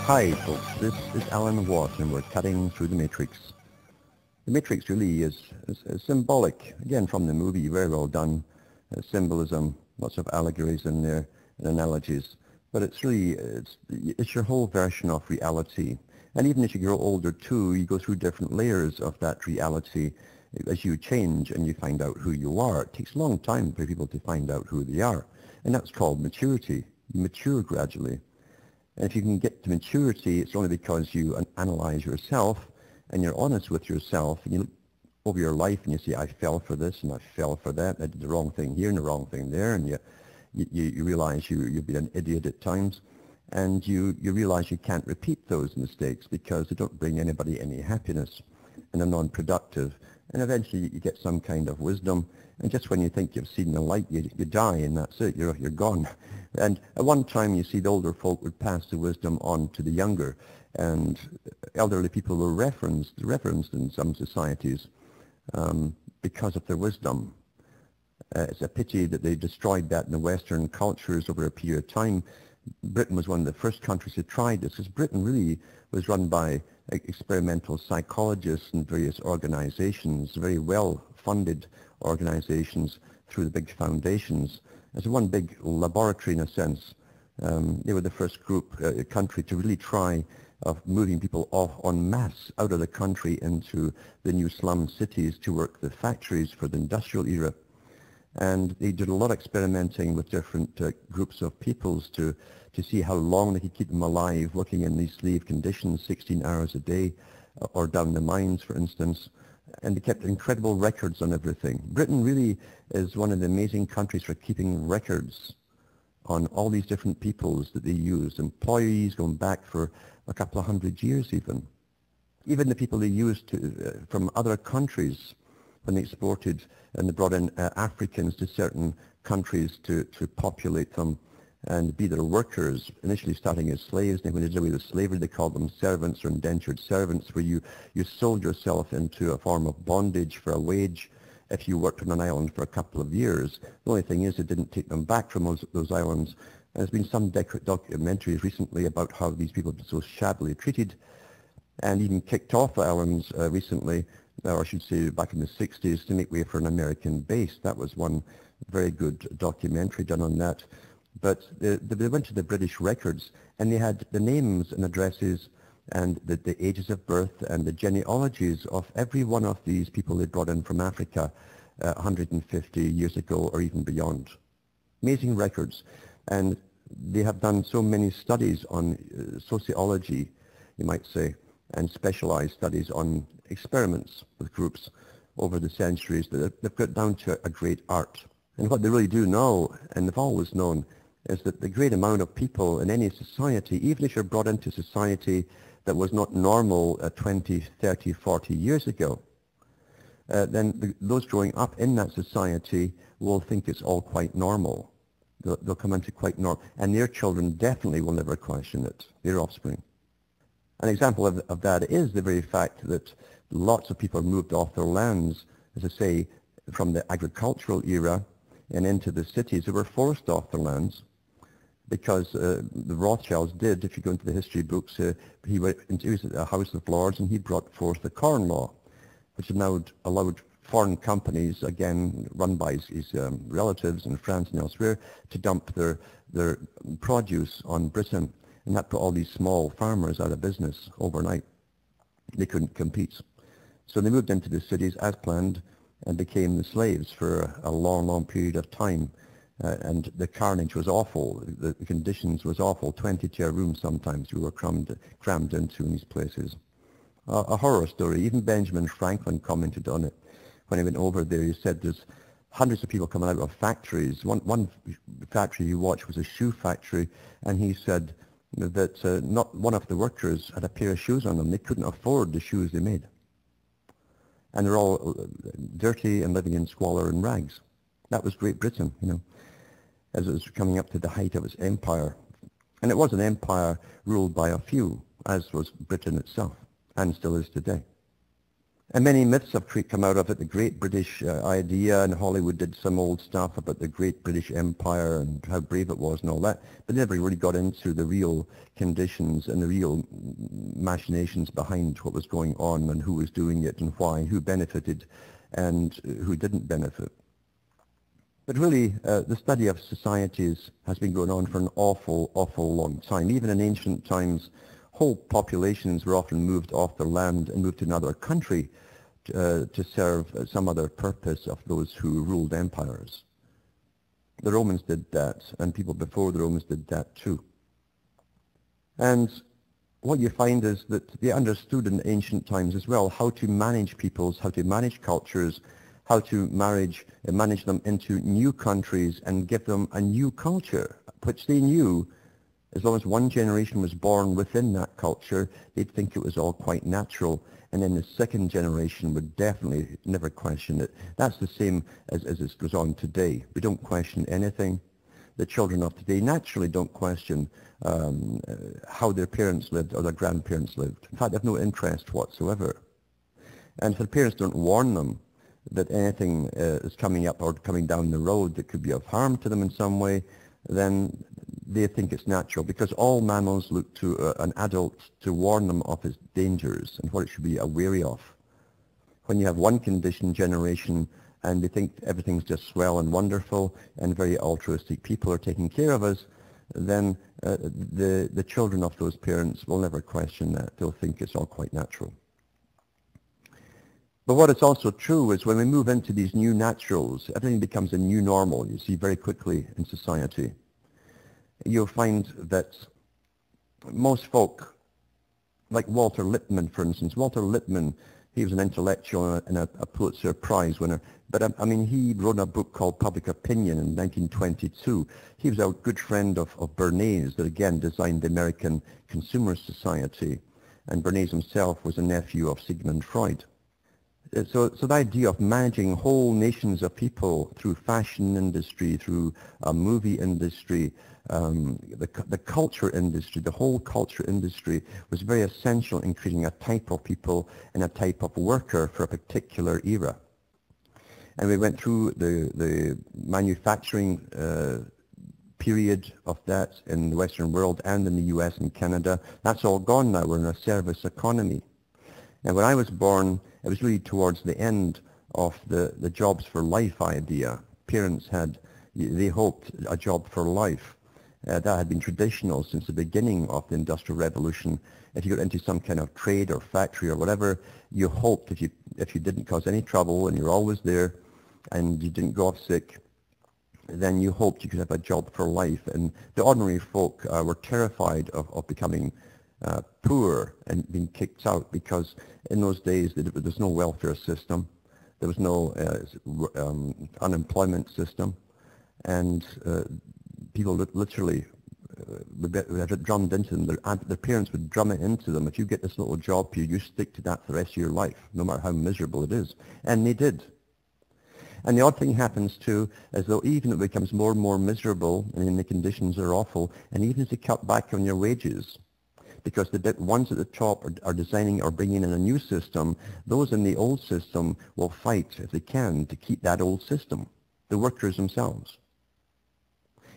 Hi folks, this is Alan Watt and we're cutting through the Matrix. The Matrix really is symbolic, again from the movie, very well done, symbolism, lots of allegories in there and analogies, but it's really, it's your whole version of reality. And even as you grow older too, you go through different layers of that reality as you change and you find out who you are. It takes a long time for people to find out who they are, and that's called maturity. You mature gradually. And if you can get to maturity, it's only because you analyze yourself and you're honest with yourself and you look over your life and you say, I fell for this and I fell for that, I did the wrong thing here and the wrong thing there, and you realize you've been an idiot at times, and you realize you can't repeat those mistakes because they don't bring anybody any happiness and they're non-productive. And eventually you get some kind of wisdom, and just when you think you've seen the light, you die, and that's it, you're gone. And at one time, you see, the older folk would pass the wisdom on to the younger, and elderly people were referenced in some societies because of their wisdom. It's a pity that they destroyed that in the Western cultures over a period of time. Britain was one of the first countries that tried this, because Britain really was run by experimental psychologists and various organizations, very well-funded organizations through the big foundations. It's one big laboratory in a sense. They were the first country to really try of moving people off en masse out of the country into the new slum cities to work the factories for the industrial era. And they did a lot of experimenting with different groups of peoples to see how long they could keep them alive, working in these slave conditions, 16 hours a day, or down the mines, for instance. And they kept incredible records on everything. Britain really is one of the amazing countries for keeping records on all these different peoples that they used, employees going back for a couple of hundred years even. Even the people they used from other countries, when they exported and they brought in Africans to certain countries to populate them and be their workers, initially starting as slaves. Then when they did away with slavery, they called them servants or indentured servants, where you sold yourself into a form of bondage for a wage if you worked on an island for a couple of years. The only thing is, it didn't take them back from those islands. And there's been some documentaries recently about how these people have been so shabbily treated and even kicked off islands recently, or I should say back in the 60s, to make way for an American base. That was one very good documentary done on that. But they went to the British records, and they had the names and addresses and the ages of birth and the genealogies of every one of these people they brought in from Africa 150 years ago or even beyond. Amazing records. And they have done so many studies on sociology, you might say, and specialized studies on experiments with groups over the centuries that they've got down to a great art. And what they really do know, and they've always known, is that the great amount of people in any society, even if you're brought into society that was not normal 20, 30, 40 years ago, then those growing up in that society will think it's all quite normal. They'll come into quite normal, and their children definitely will never question it, their offspring. An example of that is the very fact that lots of people moved off their lands, as I say, from the agricultural era and into the cities. They were forced off their lands because the Rothschilds did. If you go into the history books, he was at the House of Lords and he brought forth the Corn Law, which allowed foreign companies, again run by his relatives in France and elsewhere, to dump their produce on Britain. And that put all these small farmers out of business overnight. They couldn't compete. So they moved into the cities as planned and became the slaves for a long, long period of time. And the carnage was awful. The conditions was awful. 20 to a room sometimes we were crammed into in these places. A horror story. Even Benjamin Franklin commented on it. When he went over there, he said there's hundreds of people coming out of factories. One factory he watched was a shoe factory, and he said that not one of the workers had a pair of shoes on them. They couldn't afford the shoes they made. And they're all dirty and living in squalor and rags. That was Great Britain, as it was coming up to the height of its empire. And it was an empire ruled by a few, as was Britain itself, and still is today. And many myths have come out of it. The Great British idea, and Hollywood did some old stuff about the Great British Empire and how brave it was and all that, but never really got into the real conditions and the real machinations behind what was going on and who was doing it and why, who benefited and who didn't benefit. But really, the study of societies has been going on for an awful, awful long time. Even in ancient times, whole populations were often moved off their land and moved to another country to serve some other purpose of those who ruled empires. The Romans did that, and people before the Romans did that too. And what you find is that they understood in ancient times as well how to manage peoples, how to manage cultures, how to manage them into new countries and give them a new culture, which they knew as long as one generation was born within that culture, they'd think it was all quite natural. And then the second generation would definitely never question it. That's the same as it goes on today. We don't question anything. The children of today naturally don't question how their parents lived or their grandparents lived. In fact, they have no interest whatsoever. And if their parents don't warn them that anything is coming up or coming down the road that could be of harm to them in some way, then they think it's natural, because all mammals look to an adult to warn them of its dangers and what it should be wary of. When you have one conditioned generation and they think everything's just swell and wonderful and very altruistic people are taking care of us, then the children of those parents will never question that. They'll think it's all quite natural. But what is also true is when we move into these new naturals, everything becomes a new normal, you see, very quickly in society. You'll find that most folk, like Walter Lippmann, for instance, Walter Lippmann, he was an intellectual and a Pulitzer Prize winner, but I mean, he wrote a book called Public Opinion in 1922. He was a good friend of Bernays, that again designed the American Consumer Society, and Bernays himself was a nephew of Sigmund Freud. So the idea of managing whole nations of people through fashion industry, through a movie industry, the culture industry, the whole culture industry was very essential in creating a type of people and a type of worker for a particular era. And we went through the manufacturing period of that in the Western world and in the US and Canada. That's all gone now. We're in a service economy. And when I was born, it was really towards the end of the jobs for life idea. Parents they hoped a job for life. That had been traditional since the beginning of the Industrial Revolution. If you got into some kind of trade or factory or whatever, you hoped if you didn't cause any trouble and you're always there and you didn't go off sick, then you hoped you could have a job for life. And the ordinary folk were terrified of becoming poor and being kicked out, because in those days there was no welfare system, there was no unemployment system, and people literally had it drummed into them. Their parents would drum it into them: if you get this little job here, you stick to that for the rest of your life, no matter how miserable it is. And they did. And the odd thing happens too, as though even it becomes more and more miserable, and the conditions are awful, and even as they cut back on your wages, because the ones at the top are designing or bringing in a new system, those in the old system will fight, if they can, to keep that old system, the workers themselves.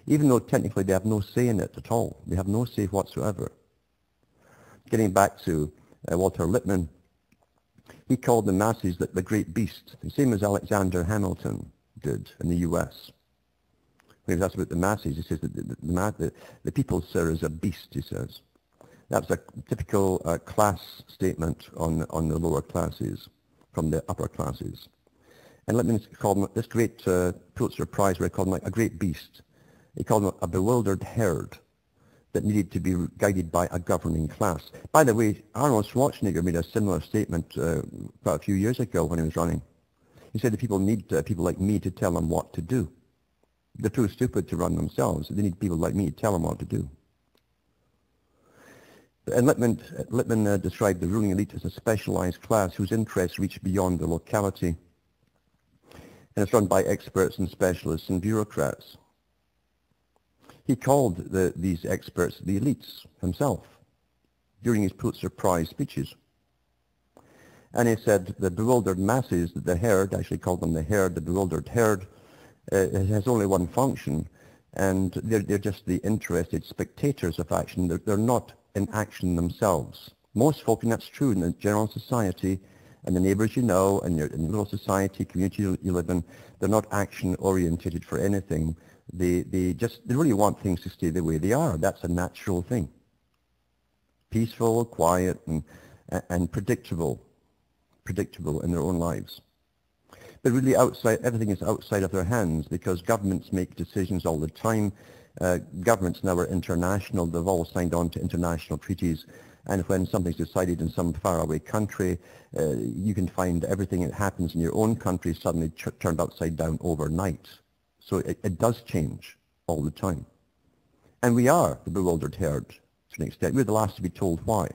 Even though technically they have no say in it at all. They have no say whatsoever. Getting back to Walter Lippmann, he called the masses the great beast, the same as Alexander Hamilton did in the US. When he was asked about the masses, he says that the people, sir, is a beast, he says. That was a typical class statement on the lower classes from the upper classes. And Lippmann called him, this great Pulitzer Prize, where he called him like a great beast. He called him a bewildered herd that needed to be guided by a governing class. By the way, Arnold Schwarzenegger made a similar statement quite a few years ago when he was running. He said that people need people like me to tell them what to do. They're too stupid to run themselves. They need people like me to tell them what to do. And Lippmann described the ruling elite as a specialized class whose interests reach beyond the locality. And it's run by experts and specialists and bureaucrats. He called these experts the elites himself during his Pulitzer Prize speeches. And he said the bewildered masses, the herd, actually called them the herd, the bewildered herd, has only one function, and they're just the interested spectators of action. They're not in action themselves. Most folk, and that's true in the general society, and the neighbours you know, and your little society, community you live in, they're not action-orientated for anything. They really want things to stay the way they are. That's a natural thing. Peaceful, quiet, and predictable in their own lives. But really everything is outside of their hands, because governments make decisions all the time. Governments now are international. They've all signed on to international treaties. And when something's decided in some faraway country, you can find everything that happens in your own country suddenly turned upside down overnight. So it does change all the time. And we are the bewildered herd to an extent. We're the last to be told why.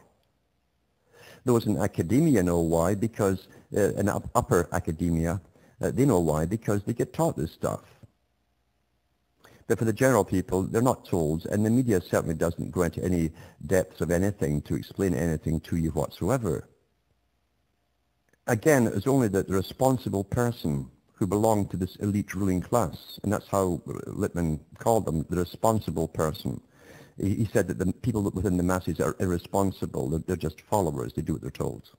Those in academia know why, because in upper academia, they know why, because they get taught this stuff. But for the general people, they're not told, and the media certainly doesn't go into any depths of anything to explain anything to you whatsoever. Again, it was only the responsible person who belonged to this elite ruling class, and that's how Lippmann called them, the responsible person. He said that the people within the masses are irresponsible. They're just followers. They do what they're told.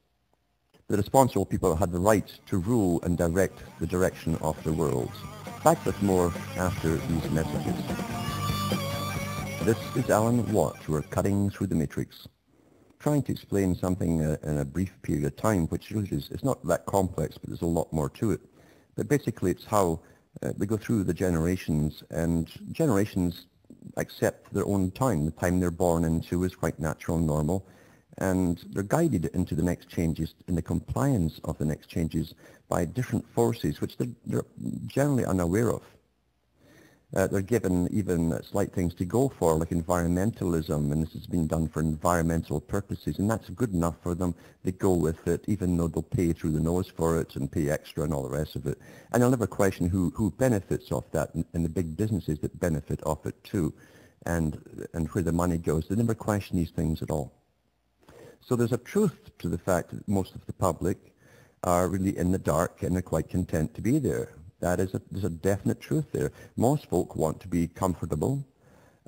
The responsible people had the right to rule and direct the direction of the world. Back with more after these messages. This is Alan Watt. We're cutting through the matrix, trying to explain something in a brief period of time, which really is, it's not that complex, but there's a lot more to it. But basically it's how we go through the generations, and generations accept their own time. The time they're born into is quite natural and normal, and they're guided into the next changes, in the compliance of the next changes, by different forces which they're generally unaware of. They're given even slight things to go for, like environmentalism, and this has been done for environmental purposes, and that's good enough for them. They go with it, even though they'll pay through the nose for it and pay extra and all the rest of it. And they'll never question who benefits off that, and the big businesses that benefit off it too, and where the money goes. They never question these things at all. So there's a truth to the fact that most of the public are really in the dark, and they're quite content to be there. There's a definite truth there. Most folk want to be comfortable,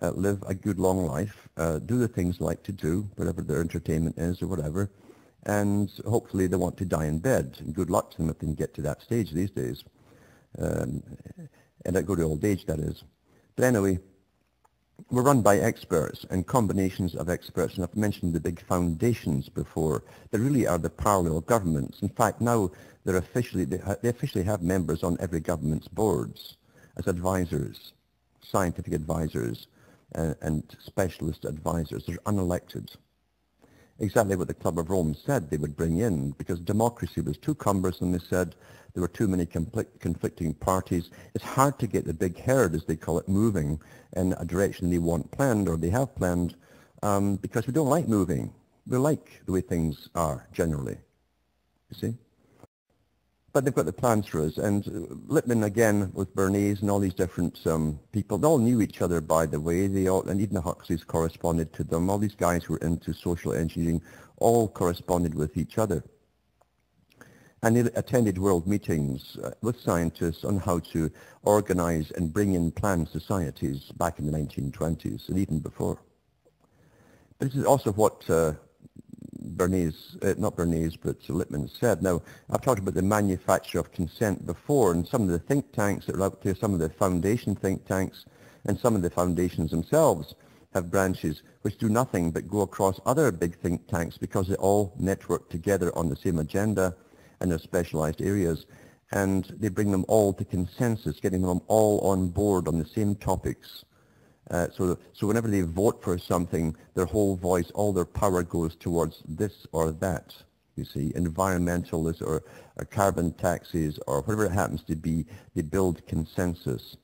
live a good long life, do the things they like to do, whatever their entertainment is or whatever, and hopefully they want to die in bed. And good luck to them if they can get to that stage these days. And at good old age, that is. But anyway, we're run by experts and combinations of experts, and I've mentioned the big foundations before. They really are the parallel governments. In fact, now they officially have members on every government's boards as advisors, scientific advisors, and specialist advisors. They're unelected. Exactly what the Club of Rome said they would bring in, because democracy was too cumbersome, they said. There were too many conflicting parties. It's hard to get the big herd, as they call it, moving in a direction they want planned, or they have planned, because we don't like moving. We like the way things are, generally, you see. But they've got the plans for us. And Lippmann, again, with Bernays and all these different people, they all knew each other, by the way. And even the Huxleys corresponded to them. All these guys who were into social engineering all corresponded with each other. And they attended world meetings with scientists on how to organize and bring in planned societies back in the 1920s and even before. But this is also what Lippmann said. Now, I've talked about the manufacture of consent before, and some of the think tanks that are out there, some of the foundation think tanks, and some of the foundations themselves have branches which do nothing but go across other big think tanks, because they all network together on the same agenda and their specialized areas, and they bring them all to consensus, getting them all on board on the same topics. So whenever they vote for something, their whole voice, all their power goes towards this or that, you see, environmentalists or carbon taxes or whatever it happens to be. They build consensus.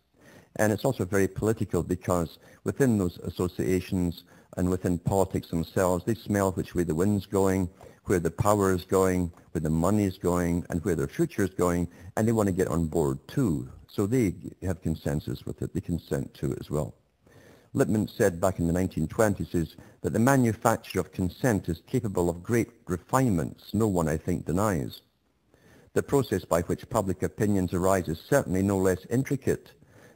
And it's also very political, because within those associations and within politics themselves, they smell which way the wind's going, where the power is going, where the money is going, and where their future is going, and they want to get on board too. So they have consensus with it. They consent to it as well. Lippmann said back in the 1920s is that the manufacture of consent is capable of great refinements no one, I think, denies. The process by which public opinions arise is certainly no less intricate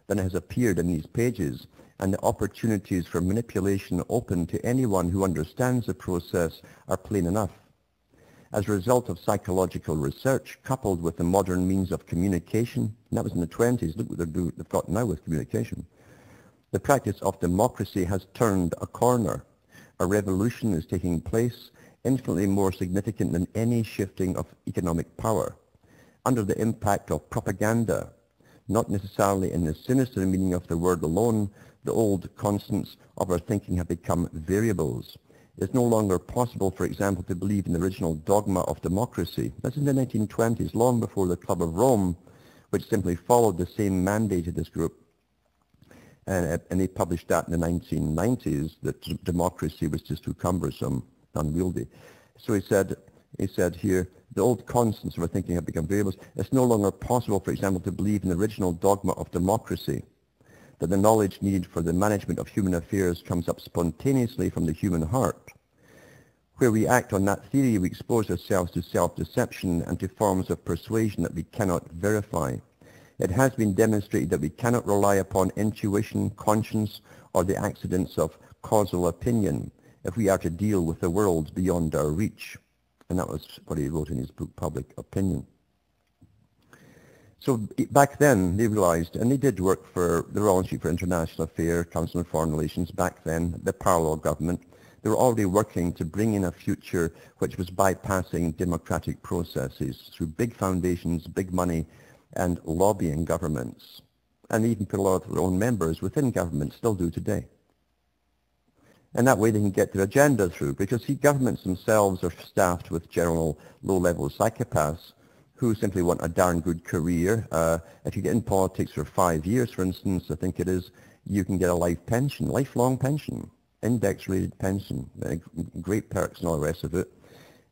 than has appeared in these pages, and the opportunities for manipulation open to anyone who understands the process are plain enough. As a result of psychological research, coupled with the modern means of communication, and that was in the 20s, look what they've got now with communication, the practice of democracy has turned a corner. A revolution is taking place, infinitely more significant than any shifting of economic power, under the impact of propaganda, not necessarily in the sinister meaning of the word alone. The old constants of our thinking have become variables. It's no longer possible, for example, to believe in the original dogma of democracy. That's in the 1920s, long before the Club of Rome, which simply followed the same mandate of this group. And they published that in the 1990s, that democracy was just too cumbersome, unwieldy. So he said here, the old constants of our thinking have become variables. It's no longer possible, for example, to believe in the original dogma of democracy, that the knowledge needed for the management of human affairs comes up spontaneously from the human heart. Where we act on that theory, we expose ourselves to self-deception and to forms of persuasion that we cannot verify. It has been demonstrated that we cannot rely upon intuition, conscience, or the accidents of causal opinion if we are to deal with the world beyond our reach. And that was what he wrote in his book, Public Opinion. So back then, they realized, and they did work for the Royal Institute for International Affairs, Council on Foreign Relations, back then, the parallel government. They were already working to bring in a future which was bypassing democratic processes through big foundations, big money, and lobbying governments. And they even put a lot of their own members within government, still do today. And that way they can get their agenda through, because governments themselves are staffed with general low-level psychopaths who simply want a darn good career. If you get in politics for 5 years, for instance, I think it is, you can get a life pension, lifelong pension, index-rated pension, great perks and all the rest of it.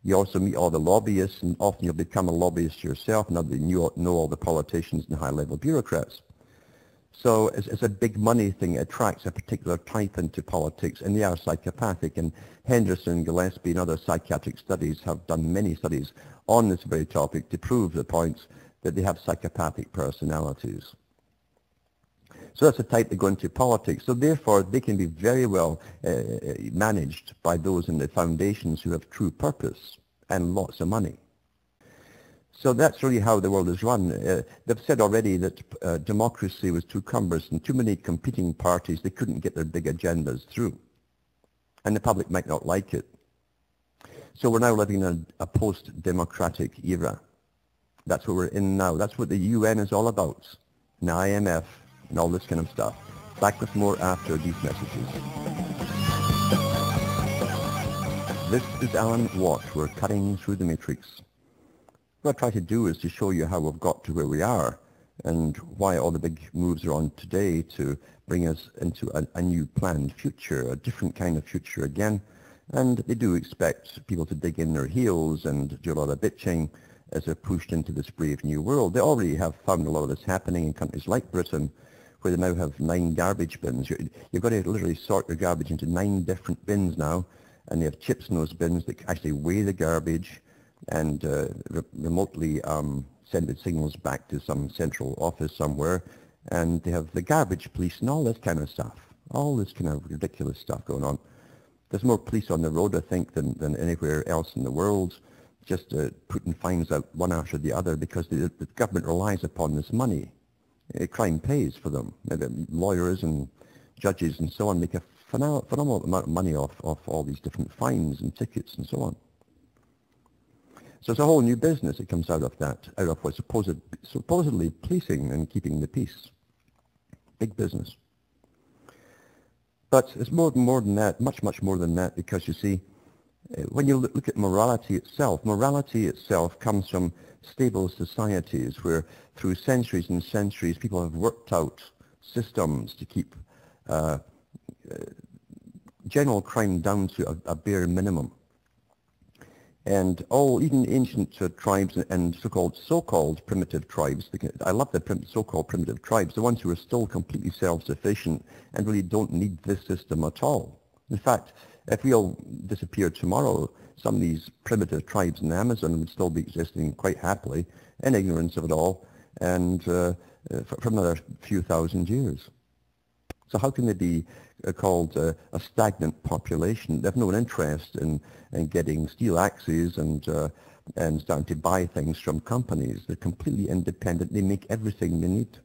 You also meet all the lobbyists, and often you'll become a lobbyist yourself, now that you know all the politicians and high-level bureaucrats. So it's a big money thing. It attracts a particular type into politics, and they are psychopathic. And Henderson, Gillespie, and other psychiatric studies have done many studies on this very topic to prove the points that they have psychopathic personalities. So that's the type that go into politics. So therefore, they can be very well managed by those in the foundations who have true purpose and lots of money. So that's really how the world is run. They've said already that democracy was too cumbersome, too many competing parties, they couldn't get their big agendas through. And the public might not like it. So we're now living in a post-democratic era. That's what we're in now. That's what the UN is all about. And the IMF and all this kind of stuff. Back with more after these messages. This is Alan Watt. We're cutting through the matrix. What I try to do is to show you how we've got to where we are and why all the big moves are on today to bring us into a new planned future, a different kind of future again. And they do expect people to dig in their heels and do a lot of bitching as they're pushed into this brave new world. They already have found a lot of this happening in countries like Britain, where they now have 9 garbage bins. You've got to literally sort your garbage into 9 different bins now, and they have chips in those bins that actually weigh the garbage and remotely send the signals back to some central office somewhere. And they have the garbage police and all this kind of stuff, all this kind of ridiculous stuff going on. There's more police on the road, I think, than anywhere else in the world, just putting fines out one after the other because the government relies upon this money. Crime pays for them. Lawyers and judges and so on make a phenomenal amount of money off all these different fines and tickets and so on. So it's a whole new business that comes out of that, out of what's supposedly policing and keeping the peace. Big business. But it's more than that, much more than that, because you see, when you look at morality itself comes from stable societies where through centuries and centuries people have worked out systems to keep general crime down to a bare minimum. And even ancient tribes and so-called primitive tribes, I love the so-called primitive tribes, the ones who are still completely self-sufficient and really don't need this system at all. In fact, if we all disappeared tomorrow, some of these primitive tribes in the Amazon would still be existing quite happily in ignorance of it all and for another few thousand years. So how can they be called a stagnant population? They have no interest in getting steel axes and starting to buy things from companies. They're completely independent. They make everything they need.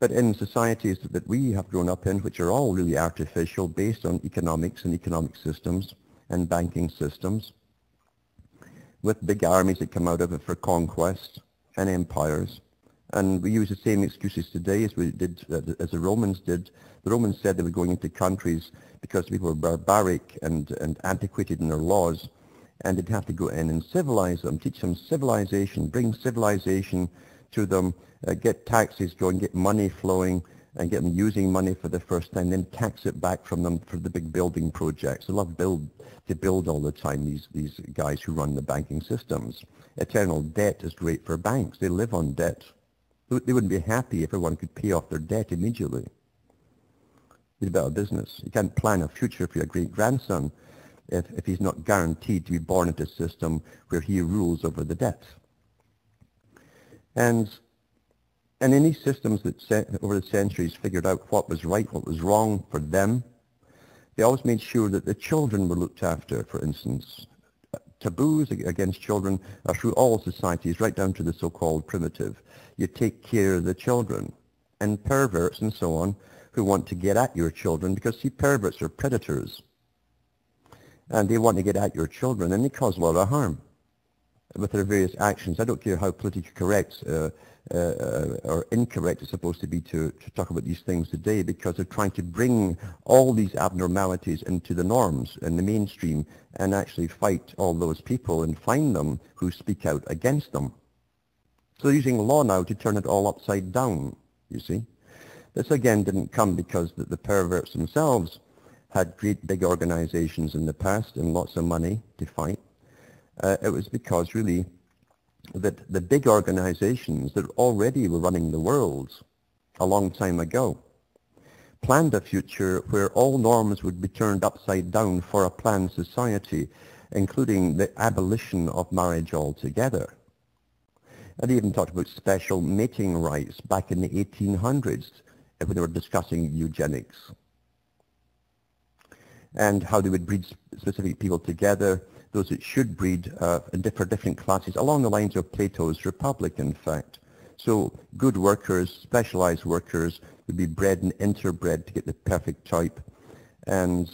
But in societies that we have grown up in, which are all really artificial, based on economics and economic systems and banking systems, with big armies that come out of it for conquest and empires, and we use the same excuses today as we did, as the Romans did. The Romans said they were going into countries because people were barbaric and antiquated in their laws, and they'd have to go in and civilize them, teach them civilization, bring civilization to them, get taxes going, get money flowing, and get them using money for the first time, then tax it back from them for the big building projects. They love to build all the time, these guys who run the banking systems. Eternal debt is great for banks. They live on debt. They wouldn't be happy if everyone could pay off their debt immediately. It's a better business. You can't plan a future for your great-grandson if he's not guaranteed to be born into a system where he rules over the debt. And in these systems that over the centuries figured out what was right, what was wrong for them, they always made sure that the children were looked after, for instance. Taboos against children are through all societies, right down to the so-called primitive. You take care of the children. And perverts and so on who want to get at your children, because see, perverts are predators. And they want to get at your children, and they cause a lot of harm with their various actions. I don't care how politically correct or incorrect it's supposed to be to talk about these things today, because they're trying to bring all these abnormalities into the norms and the mainstream and actually fight all those people and find them who speak out against them. So they're using law now to turn it all upside down, you see. This again didn't come because the perverts themselves had great big organizations in the past and lots of money to fight. It was because really that the big organizations that already were running the world a long time ago planned a future where all norms would be turned upside down for a planned society, including the abolition of marriage altogether. And they even talked about special mating rights back in the 1800s when they were discussing eugenics, and how they would breed specific people together, those that should breed for different classes, along the lines of Plato's Republic, in fact. So good workers, specialized workers, would be bred and interbred to get the perfect type. And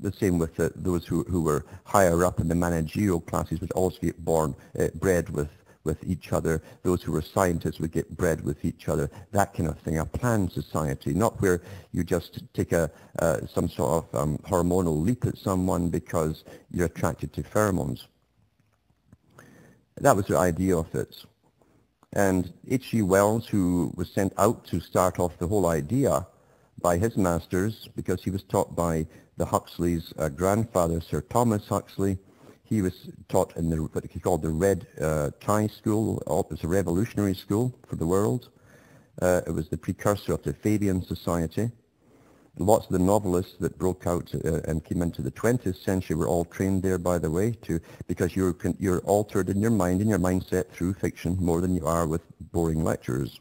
the same with those who were higher up in the managerial classes would also get bred with each other. Those who were scientists would get bred with each other. That kind of thing, a planned society, not where you just take some sort of hormonal leap at someone because you're attracted to pheromones. That was the idea of it. And H.G. Wells, who was sent out to start off the whole idea by his masters, because he was taught by the Huxley's grandfather, Sir Thomas Huxley. He was taught in what he called the Red Tie School. It was a revolutionary school for the world. It was the precursor of the Fabian Society. Lots of the novelists that broke out and came into the 20th century were all trained there, by the way, because you're altered in your mind and your mindset through fiction more than you are with boring lectures.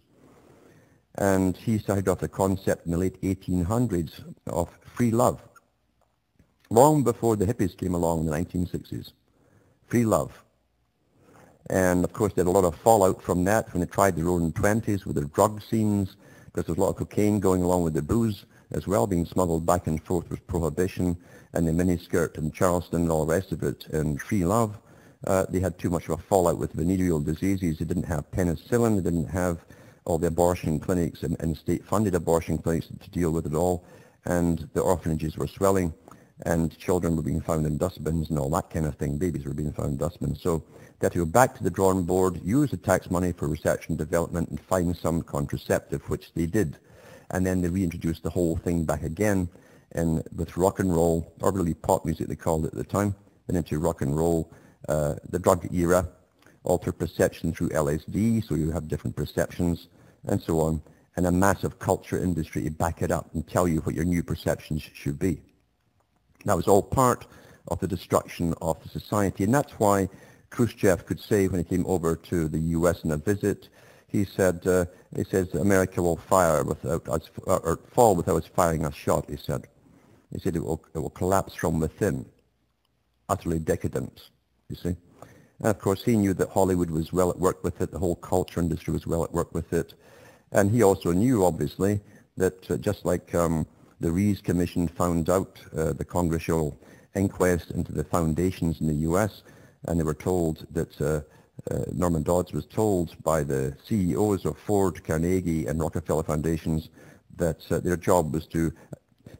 And he started off the concept in the late 1800s of free love, long before the hippies came along in the 1960s. Free love. And of course they had a lot of fallout from that when they tried the roaring 20s with their drug scenes, because there was a lot of cocaine going along with the booze as well, being smuggled back and forth with prohibition and the miniskirt and Charleston and all the rest of it, and free love. They had too much of a fallout with venereal diseases. They didn't have penicillin. They didn't have all the abortion clinics and state-funded abortion clinics to deal with it all. And the orphanages were swelling, and children were being found in dustbins and all that kind of thing. Babies were being found in dustbins. So they had to go back to the drawing board, use the tax money for research and development, and find some contraceptive, which they did. And then they reintroduced the whole thing back again, and with rock and roll, or really pop music they called it at the time, and into rock and roll, the drug era, alter perception through LSD, so you have different perceptions, and so on, and a massive culture industry to back it up and tell you what your new perceptions should be. That was all part of the destruction of the society, and that's why Khrushchev could say when he came over to the U.S. on a visit, he says America will fire without us, or fall without us firing a shot. He said it will collapse from within, utterly decadent. You see, and of course he knew that Hollywood was well at work with it, the whole culture industry was well at work with it, and he also knew, obviously, that just like the Rees Commission found out the congressional inquest into the foundations in the U.S., and they were told that Norman Dodds was told by the CEOs of Ford, Carnegie, and Rockefeller Foundations that their job was to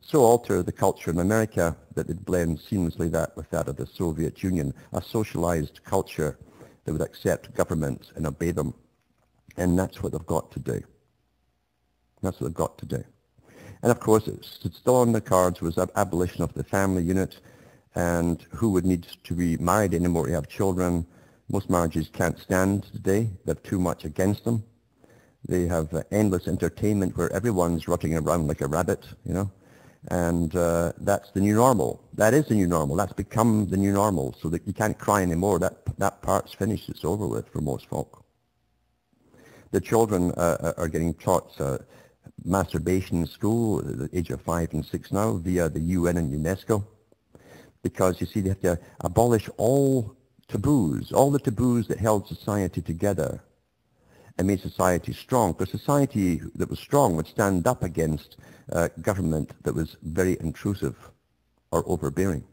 so alter the culture in America that it blends seamlessly with that of the Soviet Union, a socialized culture that would accept governments and obey them. And that's what they've got to do. That's what they've got to do. And of course, it's still on the cards was abolition of the family unit, and who would need to be married anymore to have children. Most marriages can't stand today. They have too much against them. They have endless entertainment where everyone's rotting around like a rabbit, you know. And that's the new normal. That is the new normal. That's become the new normal, so that you can't cry anymore. That part's finished. It's over with for most folk. The children are getting taught masturbation in school at the age of 5 and 6 now via the UN and UNESCO. Because, you see, they have to abolish all taboos, all the taboos that held society together and made society strong. Because society that was strong would stand up against government that was very intrusive or overbearing.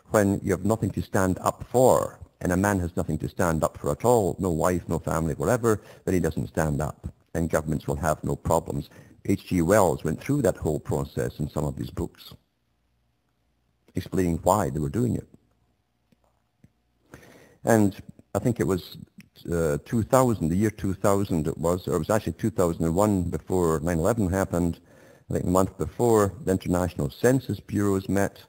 When you have nothing to stand up for, and a man has nothing to stand up for at all, no wife, no family, whatever, then he doesn't stand up, and governments will have no problems. H.G. Wells went through that whole process in some of his books, explaining why they were doing it. And I think it was 2000, the year 2000 it was, or it was actually 2001 before 9/11 happened. I think the month before, the International Census Bureaus met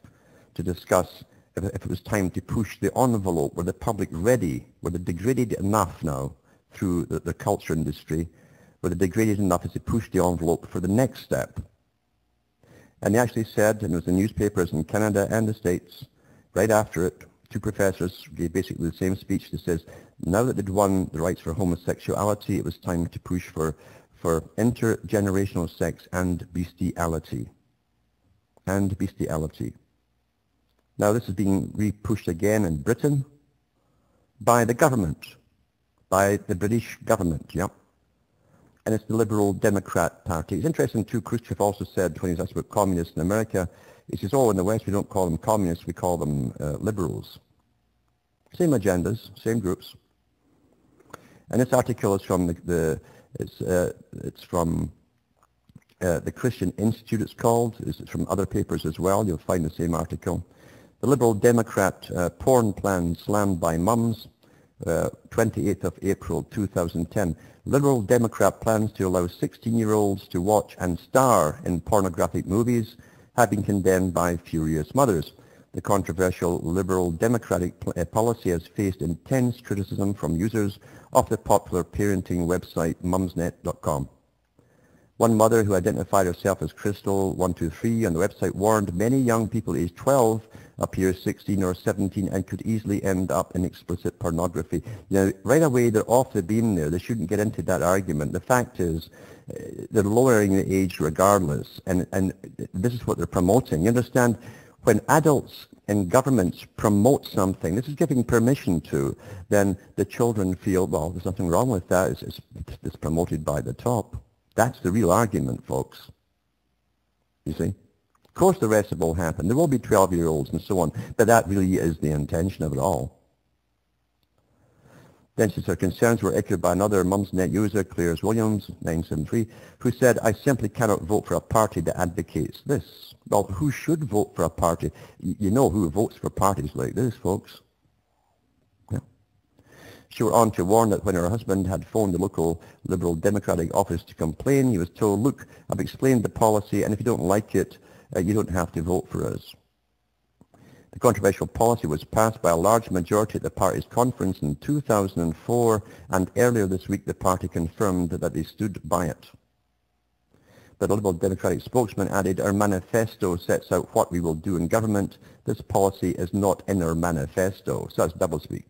to discuss if it was time to push the envelope. Were the public ready? Were they degraded enough now through the culture industry? Were they degraded enough as to push the envelope for the next step? And they actually said, and it was in newspapers in Canada and the States, right after it, two professors gave basically the same speech that says, now that they'd won the rights for homosexuality, it was time to push for intergenerational sex and bestiality. And bestiality. Now this is being re-pushed again in Britain by the government, by the British government, yep. And it's the Liberal Democrat Party. It's interesting too, Khrushchev also said when he was asked about communists in America, he says, oh, in the West we don't call them communists, we call them liberals. Same agendas, same groups. And this article is from it's from the Christian Institute, it's called. It's from other papers as well. You'll find the same article. The Liberal Democrat porn plan slammed by mums, 28th of April 2010. Liberal Democrat plans to allow 16-year-olds to watch and star in pornographic movies have been condemned by furious mothers. The controversial Liberal Democratic policy has faced intense criticism from users of the popular parenting website mumsnet.com. One mother who identified herself as Crystal123 on the website warned many young people aged 12 appear 16 or 17 and could easily end up in explicit pornography. Now, right away, they're off the beam there. They shouldn't get into that argument. The fact is, they're lowering the age regardless, and this is what they're promoting. You understand? When adults and governments promote something, this is giving permission to, then the children feel, well, there's nothing wrong with that. It's promoted by the top. That's the real argument, folks. You see? Of course the rest will happen. There will be 12-year-olds and so on, but that really is the intention of it all. Then she said her concerns were echoed by another Mumsnet user, Claire's Williams, 973, who said, I simply cannot vote for a party that advocates this. Well, who should vote for a party? You know who votes for parties like this, folks. Yeah. She went on to warn that when her husband had phoned the local Liberal Democratic office to complain, he was told, look, I've explained the policy, and if you don't like it, you don't have to vote for us. The controversial policy was passed by a large majority at the party's conference in 2004, and earlier this week the party confirmed that they stood by it. But a Liberal Democratic spokesman added, "Our manifesto sets out what we will do in government. This policy is not in our manifesto." So that's doublespeak.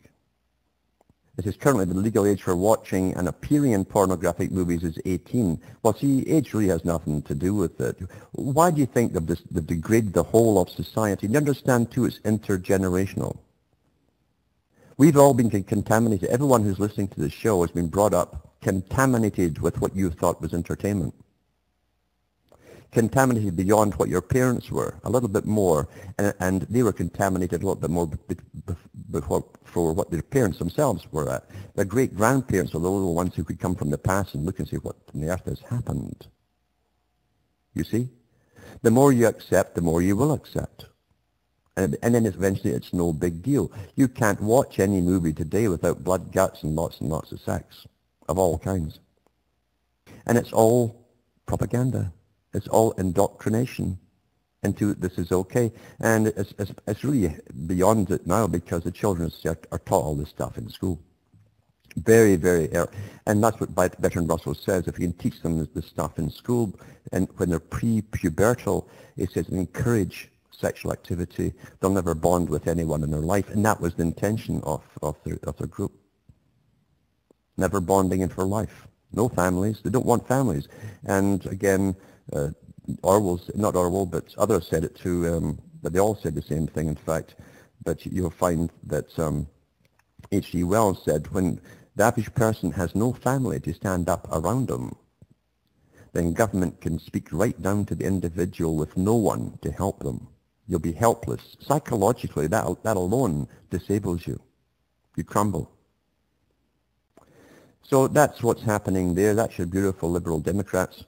It is currently the legal age for watching and appearing in pornographic movies is 18. Well, see, age really has nothing to do with it. Why do you think they've degraded the whole of society? And you understand, too, it's intergenerational. We've all been contaminated. Everyone who's listening to this show has been brought up contaminated with what you thought was entertainment. Contaminated beyond what your parents were, a little bit more, and they were contaminated a little bit more for what their parents themselves were at. Their great-grandparents are the little ones who could come from the past and look and say what on the earth has happened. You see? The more you accept, the more you will accept. And then eventually it's no big deal. You can't watch any movie today without blood, guts, and lots of sex of all kinds. And it's all propaganda. It's all indoctrination into this is okay. And it's really beyond it now because the children are taught all this stuff in school. Very, very early. And that's what Bertrand Russell says. If you can teach them this stuff in school, and when they're pre-pubertal, it says encourage sexual activity. They'll never bond with anyone in their life. And that was the intention of their group. Never bonding in for life. No families. They don't want families. And again, not Orwell, but others said it too, but they all said the same thing, in fact. But you'll find that H.G. Wells said, when the average person has no family to stand up around them, then government can speak right down to the individual with no one to help them. You'll be helpless. Psychologically, that alone disables you. You crumble. So that's what's happening there. That's your beautiful Liberal Democrats.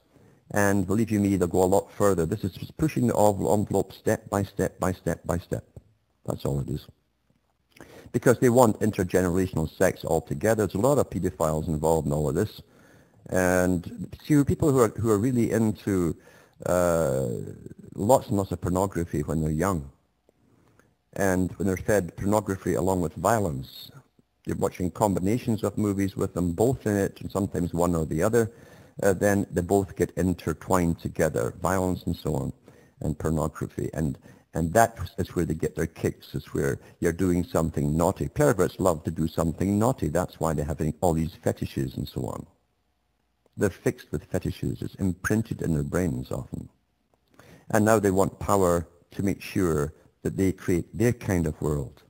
And believe you me, they'll go a lot further. This is just pushing the envelope step by step by step by step. That's all it is. Because they want intergenerational sex altogether. There's a lot of pedophiles involved in all of this. And see, people who are really into lots and lots of pornography when they're young. And when they're fed pornography along with violence, you're watching combinations of movies with them both in it, and sometimes one or the other. Then they both get intertwined together, violence and so on, and pornography. And that is where they get their kicks, is where you're doing something naughty. Perverts love to do something naughty. That's why they're having all these fetishes and so on. They're fixed with fetishes. It's imprinted in their brains often. And now they want power to make sure that they create their kind of world,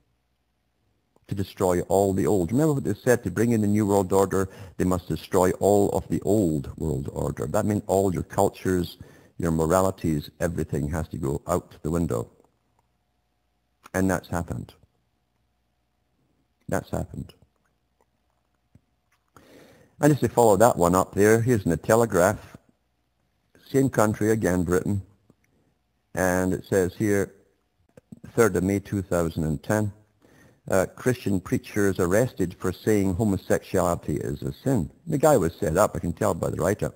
to destroy all the old. Remember what they said, to bring in the New World Order, they must destroy all of the old world order. That means all your cultures, your moralities, everything has to go out the window. And that's happened. That's happened. And just to follow that one up there, here's in the Telegraph, same country again, Britain, and it says here, 3rd of May 2010, Christian preachers arrested for saying homosexuality is a sin. The guy was set up, I can tell by the write-up.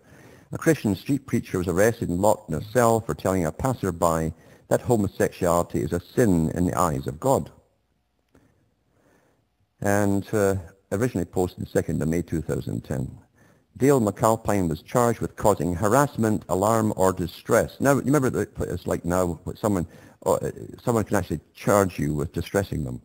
A Christian street preacher was arrested and locked in a cell for telling a passerby that homosexuality is a sin in the eyes of God. And originally posted 2nd of May 2010. Dale McAlpine was charged with causing harassment, alarm, or distress. Now, you remember that it's like now someone can actually charge you with distressing them.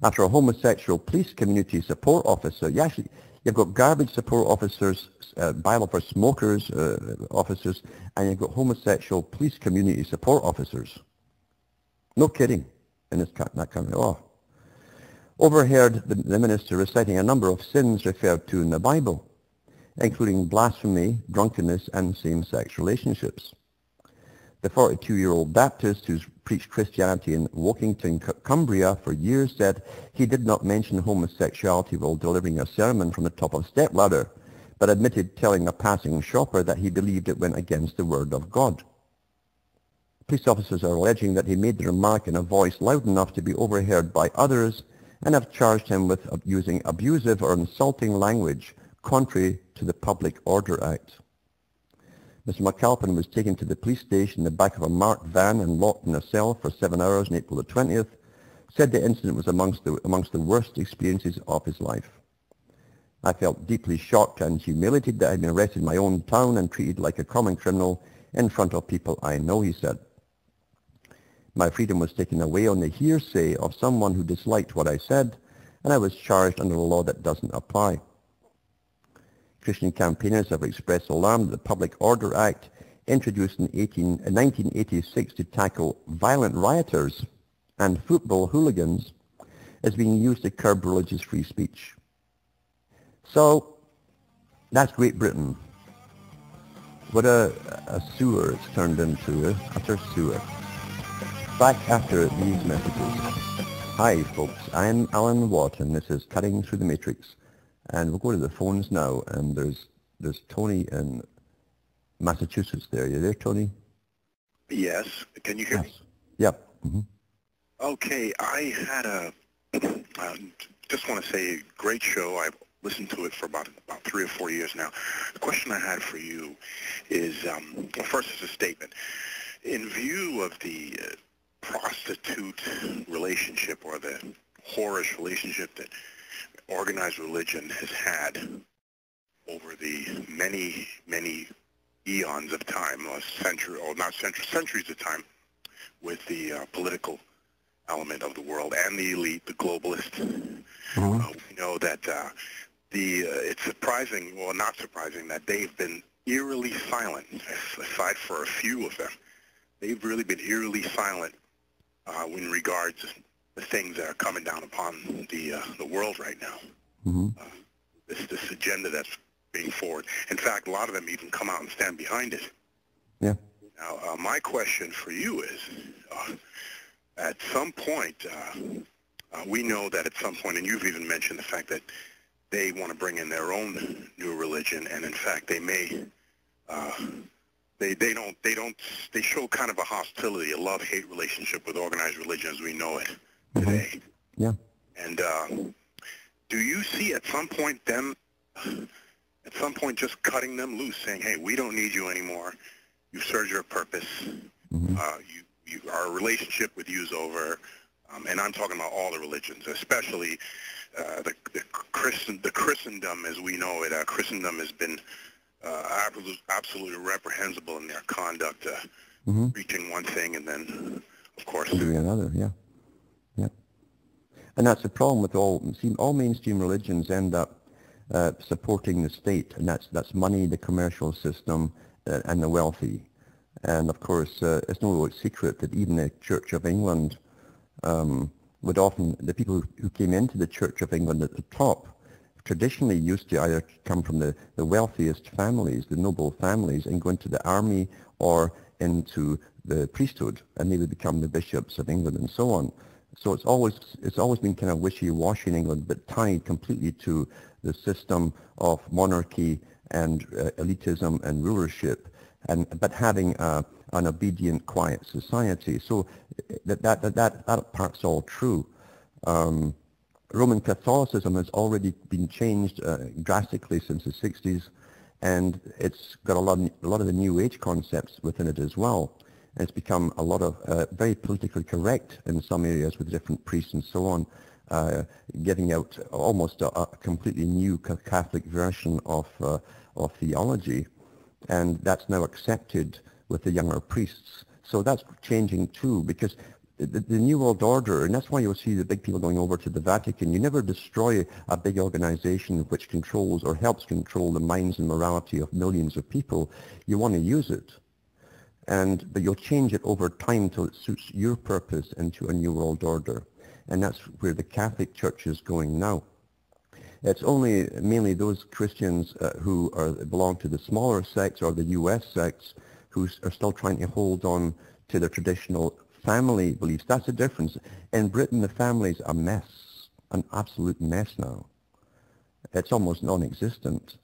After a homosexual police community support officer, you've got garbage support officers, bylaw for smokers officers, and you've got homosexual police community support officers. No kidding. In that country. Overheard the minister reciting a number of sins referred to in the Bible, including blasphemy, drunkenness, and same-sex relationships. The 42-year-old Baptist who's preached Christianity in Woking, Cumbria for years said he did not mention homosexuality while delivering a sermon from the top of a stepladder, but admitted telling a passing shopper that he believed it went against the word of God. Police officers are alleging that he made the remark in a voice loud enough to be overheard by others and have charged him with using abusive or insulting language contrary to the Public Order Act. Mr. McAlpin was taken to the police station in the back of a marked van and locked in a cell for 7 hours on April the 20th, said the incident was amongst the worst experiences of his life. I felt deeply shocked and humiliated that I had been arrested in my own town and treated like a common criminal in front of people I know, he said. My freedom was taken away on the hearsay of someone who disliked what I said, and I was charged under a law that doesn't apply. Christian campaigners have expressed alarm that the Public Order Act, introduced in 1986 to tackle violent rioters and football hooligans, is being used to curb religious free speech. So, that's Great Britain. What a sewer it's turned into, utter sewer. Back after these messages. Hi folks, I'm Alan Watt and this is Cutting Through the Matrix. And we'll go to the phones now, and there's Tony in Massachusetts there. You there, Tony? Yes. Can you hear me? Yep. Mm-hmm. Okay, I had just want to say, great show. I've listened to it for about 3 or 4 years now. The question I had for you is, well, first is a statement. In view of the prostitute relationship or the whorish relationship that organized religion has had over the many, many eons of time, or centuries of time, with the political element of the world and the elite, the globalist. Mm-hmm. We know that it's surprising, well, not surprising, that they've been eerily silent, aside for a few of them. They've really been eerily silent in regards to the things that are coming down upon the world right now. Mm-hmm. This agenda that's being forward. In fact, a lot of them even come out and stand behind it. Yeah. Now, my question for you is, at some point, we know that at some point, and you've even mentioned the fact that they want to bring in their own new religion, and in fact, they may, they show kind of a hostility, a love-hate relationship with organized religion as we know it today. Mm-hmm. Yeah. And do you see at some point them, just cutting them loose, saying, hey, we don't need you anymore. You've served your purpose. Mm-hmm. Our relationship with you is over. And I'm talking about all the religions, especially the Christendom as we know it. Christendom has been absolutely reprehensible in their conduct, mm-hmm. preaching one thing and then, of course, doing another. Yeah, yeah. And that's the problem with all mainstream religions end up supporting the state, and that's money, the commercial system, and the wealthy. And of course, it's no secret that even the Church of England would often, the people who came into the Church of England at the top traditionally used to either come from the wealthiest families, the noble families, and go into the army or into the priesthood, and they would become the bishops of England and so on. So it's always been kind of wishy-washy in England, but tied completely to the system of monarchy and elitism and rulership, but having an obedient, quiet society. So that part's all true. Roman Catholicism has already been changed drastically since the 60s, and it's got a lot of the New Age concepts within it as well. And it's become a lot of very politically correct in some areas with different priests and so on, giving out almost a completely new Catholic version of theology, and that's now accepted with the younger priests. So that's changing too, because the New World Order, and that's why you'll see the big people going over to the Vatican. You never destroy a big organization which controls or helps control the minds and morality of millions of people. You want to use it, but you'll change it over time until it suits your purpose into a New World Order. And that's where the Catholic Church is going now. It's only mainly those Christians who belong to the smaller sects or the US sects who are still trying to hold on to their traditional family beliefs. That's the difference. In Britain, the family's a mess, an absolute mess now. It's almost non-existent.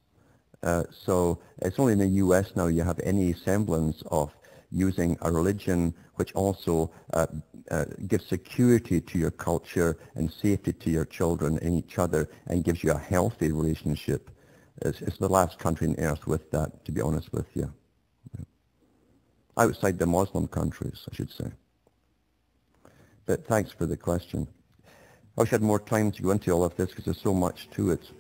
So it's only in the US now you have any semblance of using a religion which also gives security to your culture and safety to your children and each other and gives you a healthy relationship. It's the last country on earth with that, to be honest with you. outside the Muslim countries, I should say. But thanks for the question. I wish I had more time to go into all of this because there's so much to it.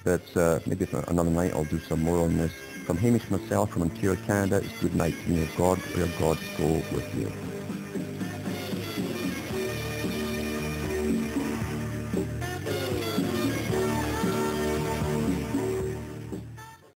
But maybe for another night I'll do some more on this. From Hamish myself from Ontario, Canada, it's good night. May God or your gods go with you.